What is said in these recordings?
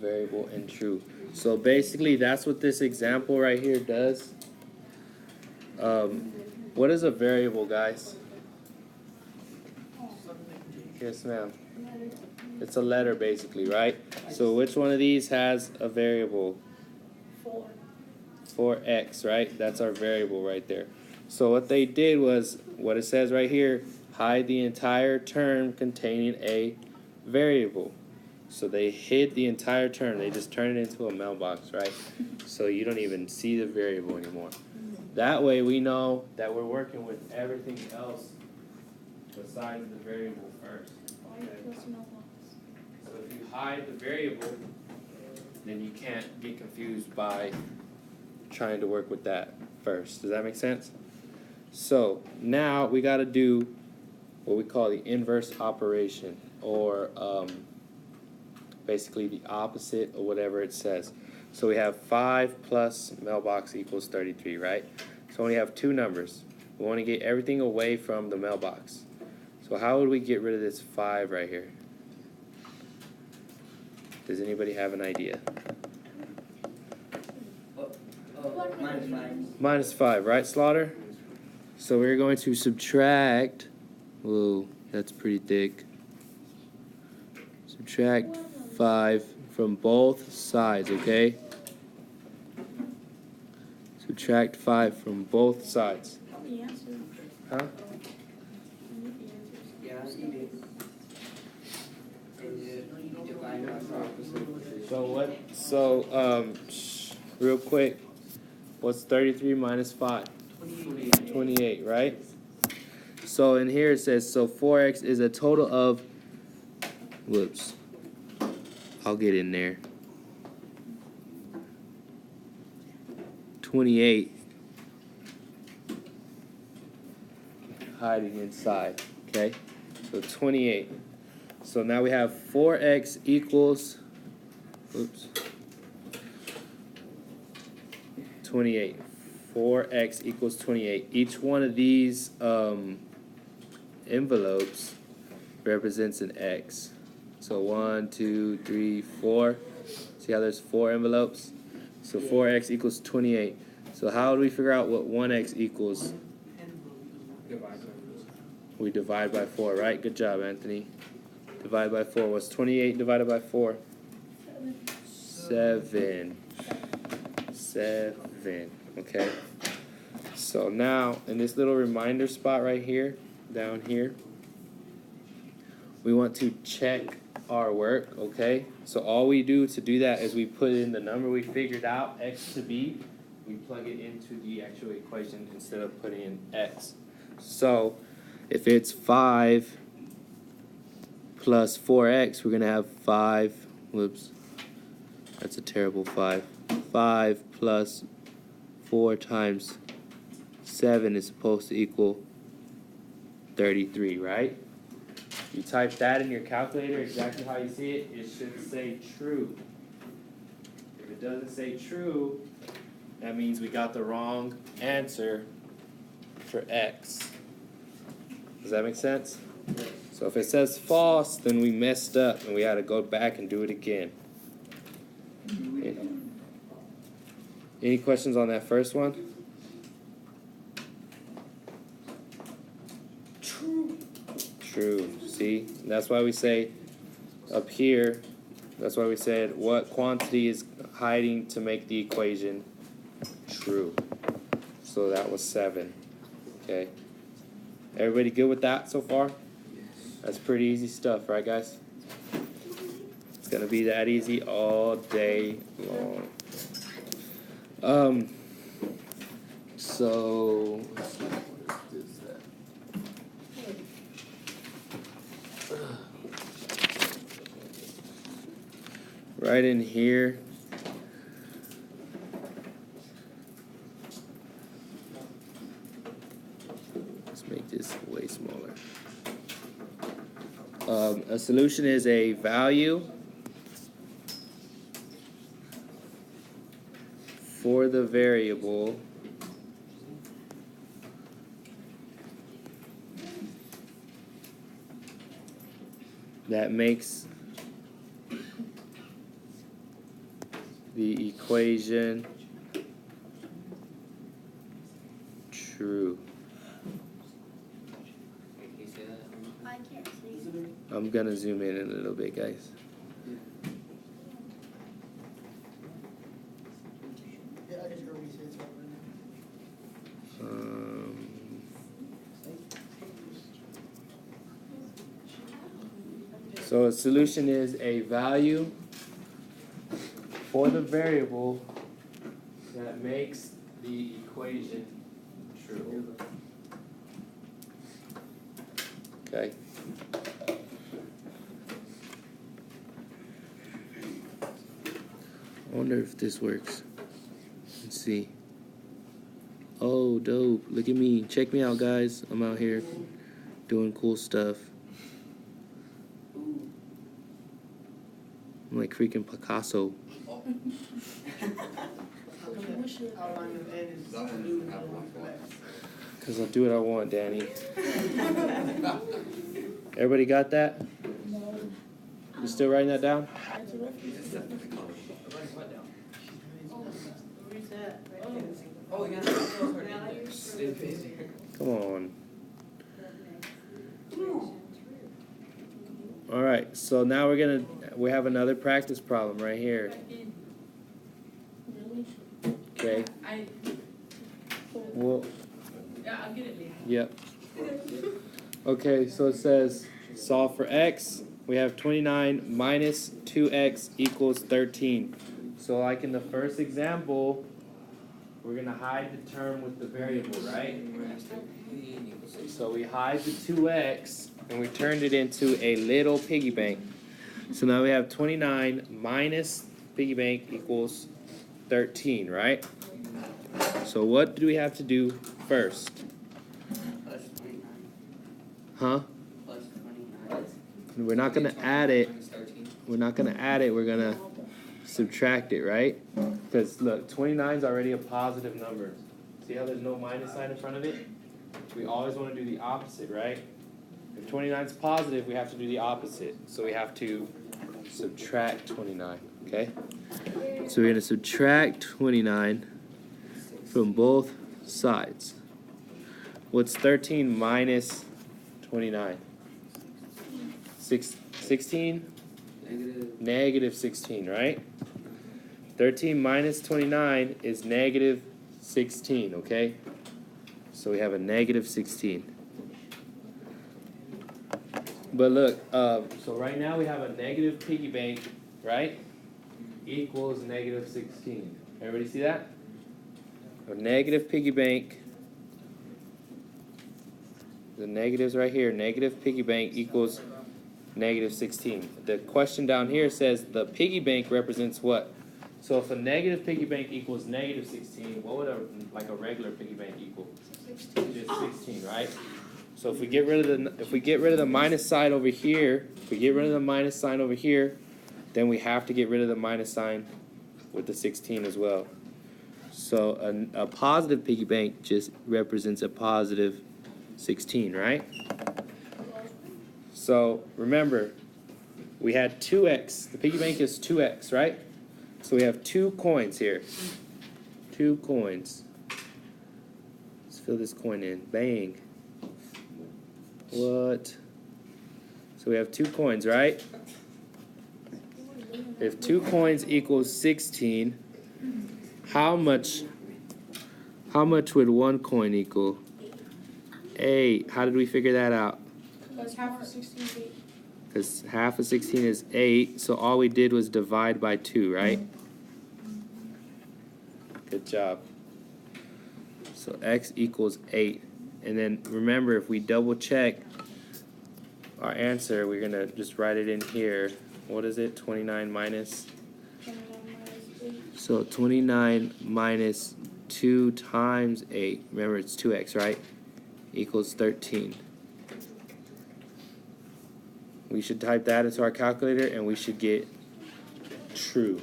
variable, and true. So basically, that's what this example right here does. What is a variable, guys? Yes, ma'am. It's a letter, basically, right? So which one of these has a variable? 4x, right? That's our variable right there. So what they did was, what it says right here, hide the entire term containing a variable. So they hid the entire term. They just turned it into a mailbox, right? So you don't even see the variable anymore. That way we know that we're working with everything else besides the variable first. Okay? So if you hide the variable, then you can't get confused by trying to work with that first. Does that make sense? So now we got to do what we call the inverse operation, or basically the opposite of whatever it says. So we have 5 plus mailbox equals 33, right? So we have two numbers. We want to get everything away from the mailbox. So how would we get rid of this 5 right here? Does anybody have an idea? Minus 5, right, Slaughter? So we're going to subtract, whoa, that's pretty thick. Subtract 5 from both sides, okay? Subtract 5 from both sides. Huh? So real quick, what's 33 minus 5? 28, right? So in here it says, so 4x is a total of, whoops, I'll get in there, 28 hiding inside, okay? So 28. So now we have 4x equals, oops, 28. 4x equals 28. Each one of these envelopes represents an x. So 1, 2, 3, 4. See how there's 4 envelopes? So 4x equals 28. So how do we figure out what 1x equals? We divide by 4, right? Good job, Anthony. Divide by 4. What's 28 divided by 4? 7. 7. Okay. So now, in this little reminder spot right here, down here, we want to check our work, okay? So all we do to do that is we put in the number we figured out, x to b, we plug it into the actual equation instead of putting in x. So if it's 5 plus 4x, we're going to have 5, whoops, that's a terrible 5. 5 plus 4 times 7 is supposed to equal 33, right? You type that in your calculator exactly how you see it, it should say true. If it doesn't say true, that means we got the wrong answer for x. Does that make sense? So if it says false, then we messed up and we had to go back and do it again. Any questions on that first one? True. See? That's why we say up here, that's why we said what quantity is hiding to make the equation true. So that was 7. Okay. Everybody good with that so far? That's pretty easy stuff, right, guys? It's going to be that easy all day long. So let's see, what is that? Right in here, let's make this way smaller. A solution is a value for the variable that makes the equation true. I can't see. I'm gonna zoom in a little bit, guys. So a solution is a value for the variable that makes the equation true. Okay. I wonder if this works. Let's see. Oh, dope. Look at me. Check me out, guys. I'm out here doing cool stuff. I'm like freaking Picasso. Because I'll do what I want, Danny. Everybody got that? You still writing that down? Come on. All right, so now we have another practice problem right here. Okay. Well, yeah, I'll get it later. Yep. Okay, so it says solve for x. We have 29 minus 2x equals 13. So like in the first example, we're going to hide the term with the variable, right? So we hide the 2x and we turned it into a little piggy bank. So now we have 29 minus piggy bank equals 13, right? So what do we have to do first? Plus 29. Huh? Plus 29. We're not going to add it. We're not going to add it. We're going to subtract it, right? Because look, 29 is already a positive number. See how there's no minus sign in front of it? We always want to do the opposite, right? If 29 is positive, we have to do the opposite. So we have to subtract 29, okay? So we're going to subtract 29 from both sides. What's 13 minus 29? 16? Negative 16, right? 13 minus 29 is negative 16, okay? So we have a negative 16. But look, so right now we have a negative piggy bank, right? Equals negative 16. Everybody see that? A negative piggy bank. The negatives right here. Negative piggy bank equals negative 16. The question down here says the piggy bank represents what? So if a negative piggy bank equals negative 16, what would a regular piggy bank equal? 16. Just 16, right? So if we get rid of the minus sign over here, then we have to get rid of the minus sign with the 16 as well. So a positive piggy bank just represents a positive 16, right? So remember, we had 2x. The piggy bank is 2x, right? So we have 2 coins here. 2 coins. Let's fill this coin in. Bang. What? So we have 2 coins, right? If 2 coins equals 16, how much would 1 coin equal? 8. How did we figure that out? Because half of 16 is 8. Because half of 16 is 8, so all we did was divide by 2, right? Good job. So x equals 8. And then remember, if we double check our answer, we're going to just write it in here. What is it? 29 minus? 29 minus 8. So 29 minus 2 times 8. Remember, it's 2x, right? Equals 13. We should type that into our calculator and we should get true.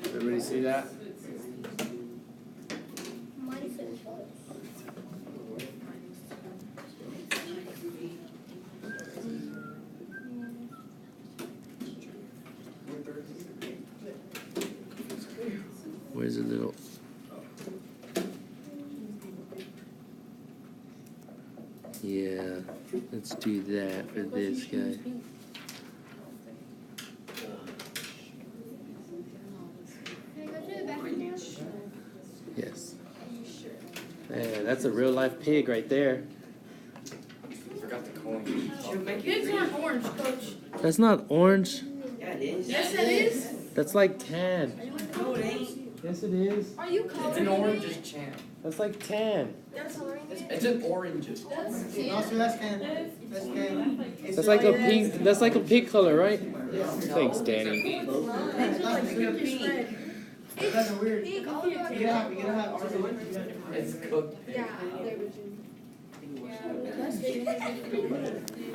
Everybody see that? Mine says what? there's a little. Yeah, let's do that for this guy. Yes. Yeah, that's a real life pig right there. Forgot the coin. Pigs aren't orange, coach. That's not orange. Yeah, it is. Yes, it is. That's like tan. No, it ain't. Yes, it is. Are you It's coloring an orange it? champ. That's like tan. That's coloring it? It's an orange. No, sir, that's can. That's can. That's like a pink. That's like a pig color, right? Thanks, Danny. It's not pink. It's kind of weird. Pink, all of them. You gotta have orange. It's cooked. Yeah,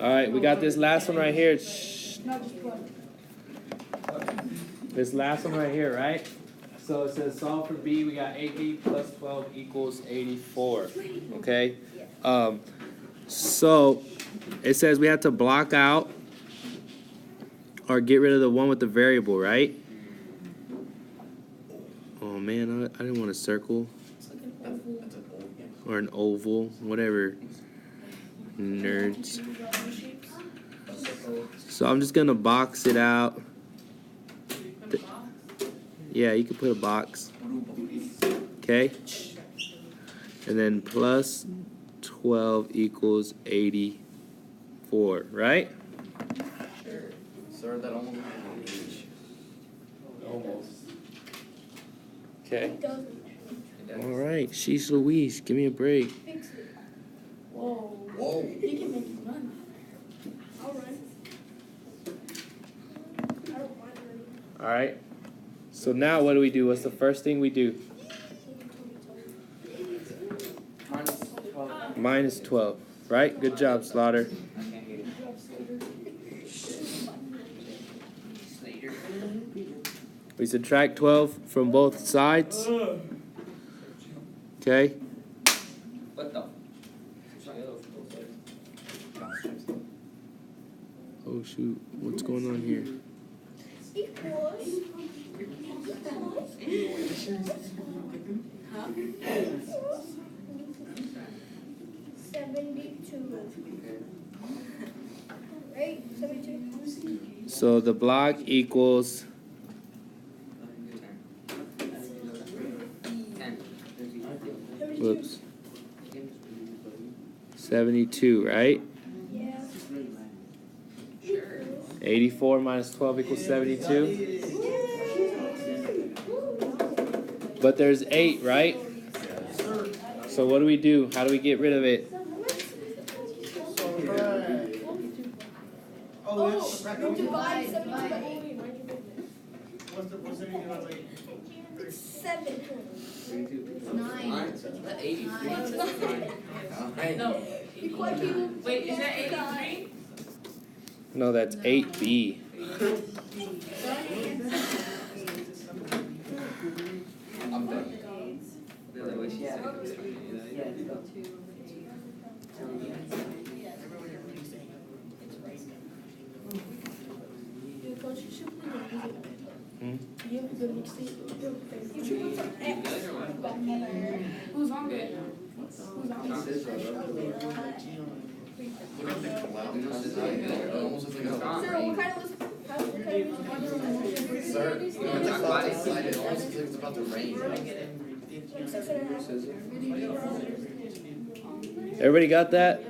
All right, we got this last one right here. Shh. This last one right here, right? So it says solve for b. We got 8b plus 12 equals 84. Okay. So it says we have to block out or get rid of the one with the variable, right? Oh man, I didn't want a circle That's an old game. or an oval, whatever. Nerds. So I'm just gonna box it out. Yeah, you can put a box. Okay. And then plus 12 equals 84, right? Sir, that almost almost. Okay. All right, she's Louise. Give me a break. Whoa. Whoa. He can make you run. I'll run. I don't mind running. All right. So now what do we do? What's the first thing we do? Minus 12. Minus 12, right? Good job, Slaughter. I can't hear you. Slater. We subtract 12 from both sides. Okay. What the? Oh shoot, what's going on here? Equals. 72. Right? 72. So the block equals 72, right? Yeah. 84 minus 12 equals 72. But there's 8, right? So what do we do? How do we get rid of it? Divide 72 by 8. What's the reason why It's 7. 9. That 83. No. Wait, is that 83? No, that's 8b. I'm done. Really wish you had. Coach, you should put it in. Hmm? You have a good mixtape. You should put some X. Who's on it? Who's on it? Look at the cloud. It almost looks like a. Sir, what kind of list? What kind of list? Sir, look at the cloud outside. It almost looks like it's about to rain. Like 6.5. Everybody got that?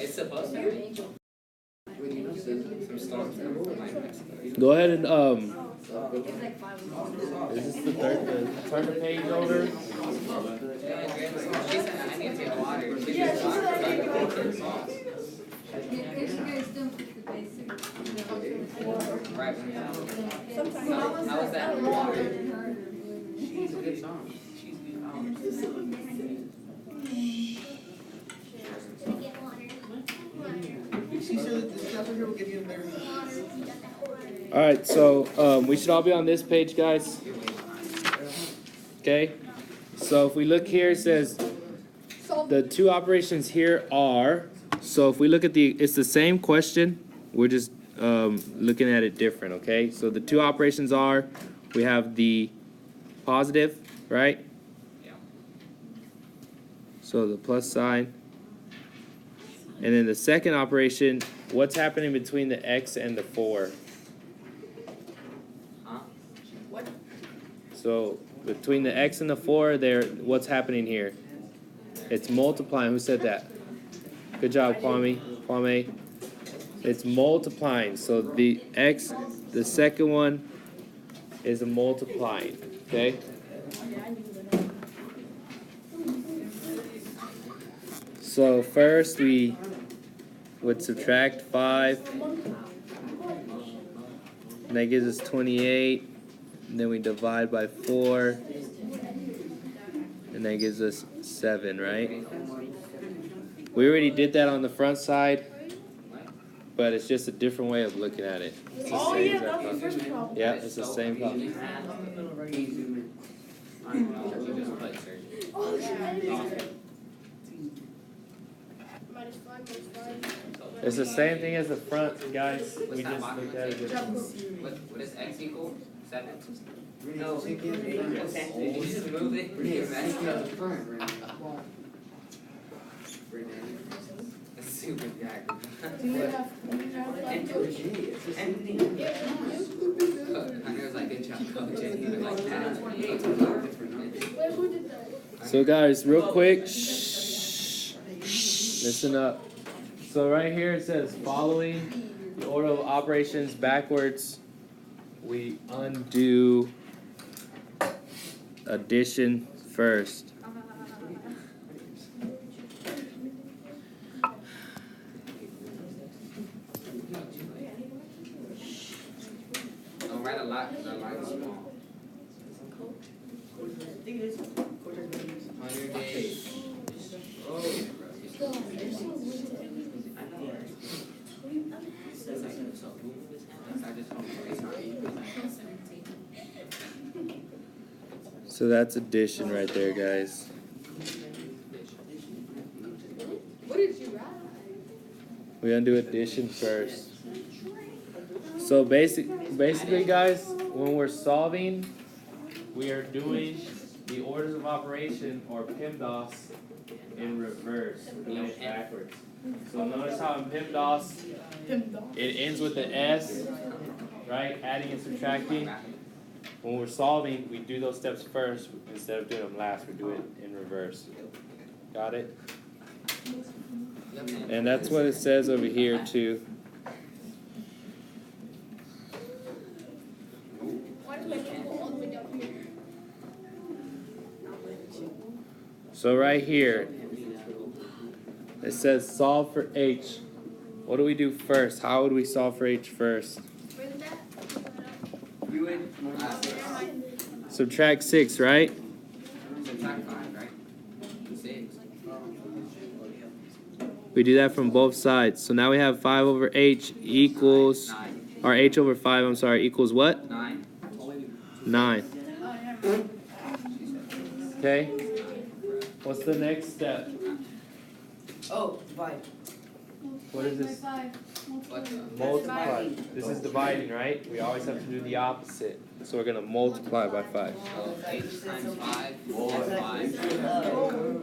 It's supposed to. Some storms. Go ahead and is this the third turn the page over? She said I need to get water. Yeah, she Right. Sometimes. How was that? She's a good song. She's good. All right, so we should all be on this page, guys. Okay. So if we look here, it says the two operations here are. So if we look at it's the same question. We're just looking at it different. Okay. So the two operations are, we have the positive, right? Yeah. So the plus sign. And then the second operation, what's happening between the x and the 4? Huh? So between the x and the 4, what's happening here? It's multiplying. Who said that? Good job, Kwame. It's multiplying. So the x, the second one, is a multiplying. Okay? So first we would subtract 5. And that gives us 28. And then we divide by 4. And that gives us 7, right? We already did that on the front side, but it's just a different way of looking at it. It's the Oh same yeah, exact that was the problem. first problem. Yeah, it's the same problem. It's the same thing as the front, guys. We just looked at it differently. What is x equal? 7? No, Did you just move it? That's super jacked. Do you have I was like, good job, coach. And he was like, that. So guys, real quick, shh, listen up. So right here it says following the order of operations backwards. We undo addition first. Don't write a lot because our line is small. 100 days. Oh. So that's addition right there, guys. What did you write? We undo addition first. So basically, guys, when we're solving, we are doing the orders of operation, or PEMDAS, in reverse, doing it backwards. So notice how in PEMDAS, it ends with the S, right? Adding and subtracting. When we're solving, we do those steps first. Instead of doing them last, we do it in reverse. Got it? And that's what it says over here, too. Why do I go all the way down here? So right here, it says solve for H. What do we do first? How would we solve for H first? Where's that? You would Subtract 6, right? subtract 5, right? 6. We do that from both sides. So now we have 5 over H equals, 9. or H over 5, I'm sorry, equals what? 9. 9. Okay? What's the next step? Oh, divide. What is this? What? Multiply. This is dividing, right? We always have to do the opposite. So we're going to multiply by 5. So 8 times 5 Oh, is 5.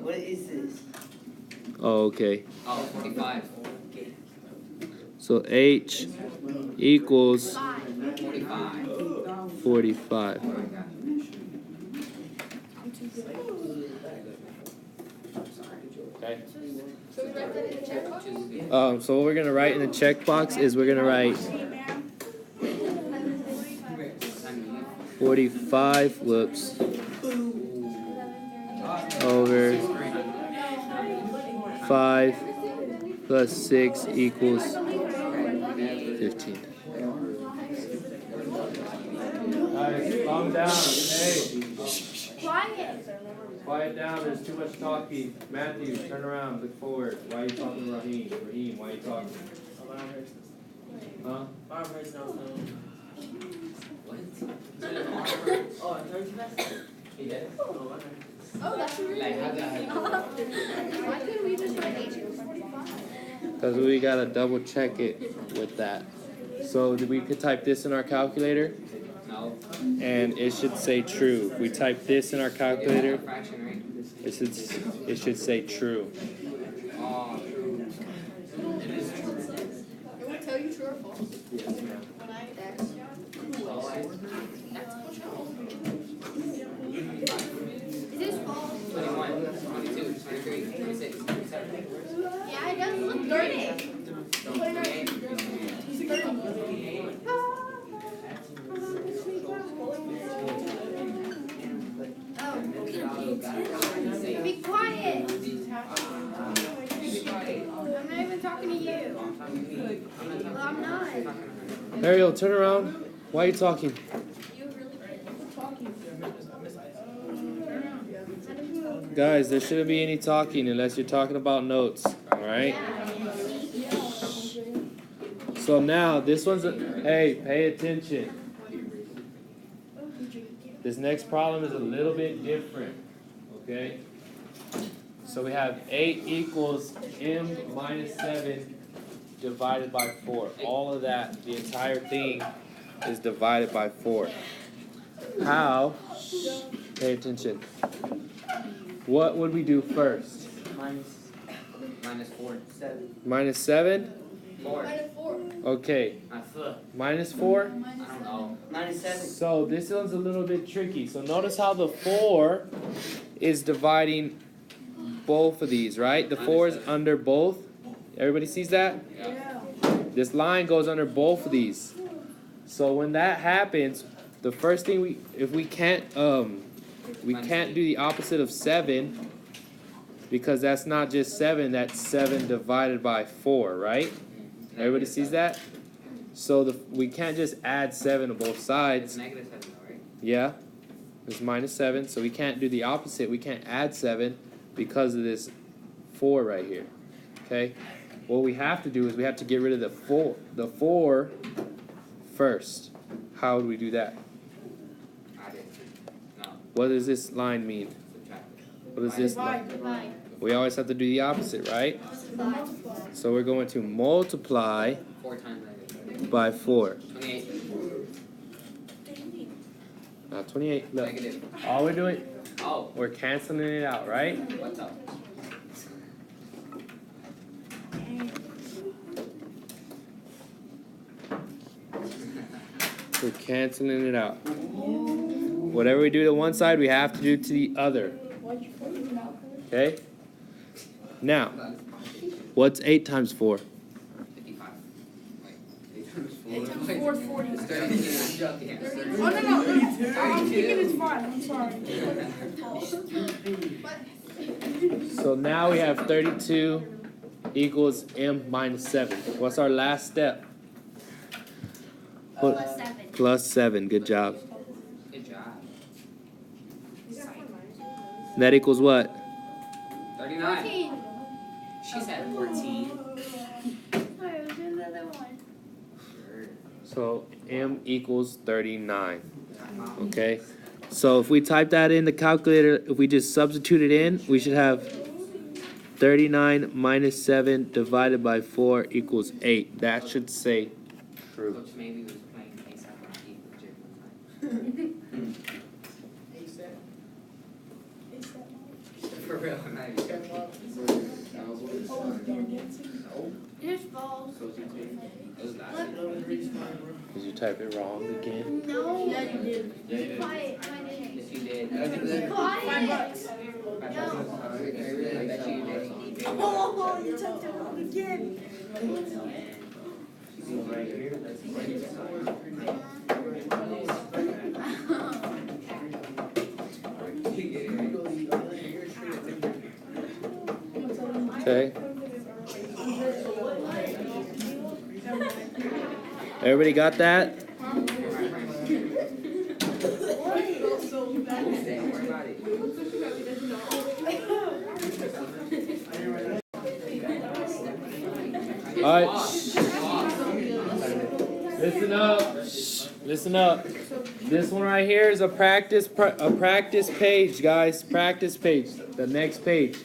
what is this? Oh, okay. Oh, 45. So H equals 45. 45. Oh my God. Okay. So we write that in the checkbox? So what we're going to write in the checkbox is we're going to write 45, whoops, over 5 plus 6 equals 15. Guys, calm down. Hey, Quiet. quiet down. There's too much talking. Matthew, turn around. Look forward. Why are you talking to Raheem? Raheem, why are you talking? Huh? Oh, that's really Why couldn't we just write H equals 45? Because we got to double check it with that. So we could type this in our calculator. No. No. and it should say true. If we type this in our calculator, Fraction, right? it should say true. Oh. It will tell you true or false. When I X. Is this false? 21, 22, 23, 26, 27. Yeah, it does look 30. Be quiet. I'm not even talking to you. Well, I'm not. Ariel, turn around. Why are you talking? Guys, there shouldn't be any talking unless you're talking about notes. Alright? So now, this one's hey, pay attention. This next problem is a little bit different. Okay? So we have 8 equals m minus 7 divided by 4. All of that, the entire thing, is divided by 4. How? Pay attention. What would we do first? Minus 4. 7. Minus 7? 4. Okay. Minus 4? I don't know. -7. So this one's a little bit tricky. So notice how the 4 is dividing both of these, right? The 4 is under both. Everybody sees that? Yeah. This line goes under both of these. So when that happens, the first thing if we can't do the opposite of 7, because that's not just 7, that's 7 divided by 4, right? Everybody sees that? So we can't just add 7 to both It's sides. -7 though, right? Yeah, it's minus 7, so we can't do the opposite. We can't add 7 because of this 4 right here. Okay? What we have to do is we have to get rid of the 4 first. How would we do that? Add it. No. What does this line mean? Subtract. What is this line? Divide. We always have to do the opposite, right? So we're going to multiply 4 times negative. by 4. 28. Not 28. Look, Negative. all we're doing, Oh. we're canceling it out, right? What's up? We're canceling it out. Whatever we do to one side, we have to do to the other. Okay? Now, what's 8 times 4? 55. Wait. 8 times 4 is 40. It's 32. I'm joking. Oh, no. I'm thinking it's 5. I'm sorry. So now we have 32 equals m minus 7. What's our last step? Plus 7. Plus 7. Good job. Good job. That equals what? 39. 14. She said 14. Alright, we'll do the other one. So m equals 39. Okay? So if we type that in the calculator, if we just substitute it in, we should have 39 minus 7 divided by 4 equals 8. That should say true. Coach maybe was playing ASAP Rocky with Jake one time. For real, I'm not even joking. It's false. It was last week. Did you type it wrong again? No. Yeah, you did. Be quiet. My name. Yes, you did. Be $5. quiet. I bet you did. Oh, you typed it wrong again. Okay. Everybody got that? All right. Listen up. Listen up. This one right here is a practice page, guys. Practice page. The next page.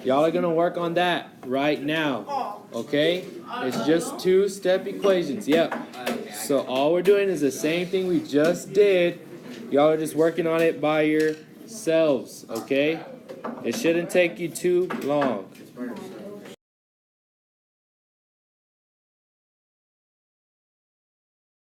Y'all are gonna work on that right now. Okay? It's just 2-step equations. Yep. So all we're doing is the same thing we just did. Y'all are just working on it by yourselves, okay? It shouldn't take you too long.